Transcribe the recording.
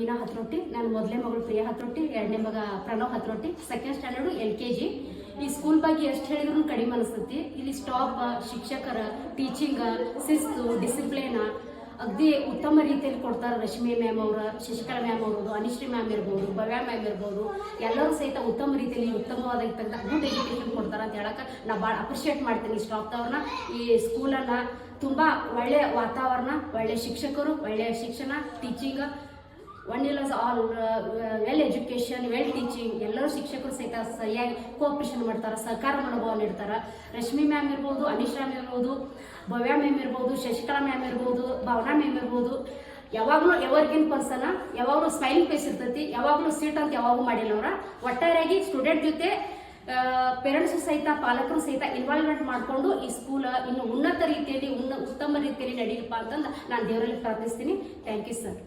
ಮೀನಾ ಹತ್ರೊಟ್ಟಿ, ನನ್ನ ಮೊದಲೇ ಮಗಳು ಪ್ರಿಯಾ ಹತ್ರೊಟ್ಟಿ, ಎರಡನೇ ಮಗ ಪ್ರಣವ್ ಹತ್ರೊಟ್ಟಿ, ಸೆಕೆಂಡ್ ಸ್ಟ್ಯಾಂಡರ್ಡು LKG. ಈ ಸ್ಕೂಲ್ ಬಗ್ಗೆ ಎಷ್ಟು ಹೇಳಿದ್ರು ಕಡಿಮೆ ಅನಿಸ್ತೈತಿ. ಇಲ್ಲಿ ಸ್ಟಾಫ್, ಶಿಕ್ಷಕರ, ಟೀಚಿಂಗ್, ಶಿಸ್ತು, ಡಿಸಿಪ್ಲಿನ್ ಅಗದಿ ಉತ್ತಮ ರೀತಿಯಲ್ಲಿ ಕೊಡ್ತಾರೆ. ರಶ್ಮಿ ಮ್ಯಾಮ್ ಅವರು, ಶಶಿಕಲಾ ಮ್ಯಾಮ್ ಅವರು, ಅನಿಶ್ರೀ ಮ್ಯಾಮ್ ಇರ್ಬೋದು, ಭವ್ಯ ಮ್ಯಾಮ್ ಇರ್ಬೋದು, ಎಲ್ಲರೂ ಸಹಿತ ಉತ್ತಮ ರೀತಿಯಲ್ಲಿ ಉತ್ತಮವಾದ ಗುಡ್ ಎಜುಕೇಶನ್ ಕೊಡ್ತಾರೆ ಅಂತ ಹೇಳಕ್ಕೆ ನಾ ಭಾಳ ಅಪ್ರಿಷಿಯೇಟ್ ಮಾಡ್ತೀನಿ ಸ್ಟಾಫ್ದವ್ರನ್ನ. ಈ ಸ್ಕೂಲನ್ನು ತುಂಬ ಒಳ್ಳೆಯ ವಾತಾವರಣ, ಒಳ್ಳೆಯ ಶಿಕ್ಷಕರು, ಒಳ್ಳೆಯ ಶಿಕ್ಷಣ, ಟೀಚಿಂಗ್, ಒನ್ ಇಲ್ all well education, well teaching. ಎಲ್ಲರೂ ಶಿಕ್ಷಕರು ಸಹಿತ ಸರಿಯಾಗಿ ಕೋಆಪರೇಷನ್ ಮಾಡ್ತಾರೆ, ಸಹಕಾರ ಮನೋಭಾವ ನೀಡ್ತಾರೆ. ರಶ್ಮಿ ಮ್ಯಾಮ್ ಇರ್ಬೋದು, ಅನಿಶ್ ಮ್ಯಾಮ್ ಇರ್ಬೋದು, ಭವ್ಯ ಮ್ಯಾಮ್ ಇರ್ಬೋದು, ಶಶಿಕಲಾ ಮ್ಯಾಮ್ ಇರ್ಬೋದು, ಭಾವನಾ ಮ್ಯಾಮ್ ಇರ್ಬೋದು, ಯಾವಾಗಲೂ ಎವರ್ಗಿನ್ ಪರ್ಸನ್, ಯಾವಾಗಲೂ ಸ್ಮೈಲಿಂಗ್ ಫೇಸ್ ಇರ್ತೈತಿ, ಯಾವಾಗಲೂ ಸೀಟ್ ಅಂತ ಯಾವಾಗೂ ಮಾಡಿಲ್ಲ ಅವರ. ಒಟ್ಟಾರೆಯಾಗಿ ಸ್ಟೂಡೆಂಟ್ ಜೊತೆ ಪೇರೆಂಟ್ಸು ಸಹಿತ, ಪಾಲಕರು ಸಹಿತ ಇನ್ವಾಲ್ವ್ಮೆಂಟ್ ಮಾಡಿಕೊಂಡು ಈ ಸ್ಕೂಲ್ ಇನ್ನು ಉನ್ನತ ರೀತಿಯಲ್ಲಿ, ಉತ್ತಮ ರೀತಿಯಲ್ಲಿ ನಡೀರಪ್ಪ ಅಂತಂದು ನಾನು ದೇವರಲ್ಲಿ ಪ್ರಾರ್ಥಿಸ್ತೀನಿ. Thank you sir.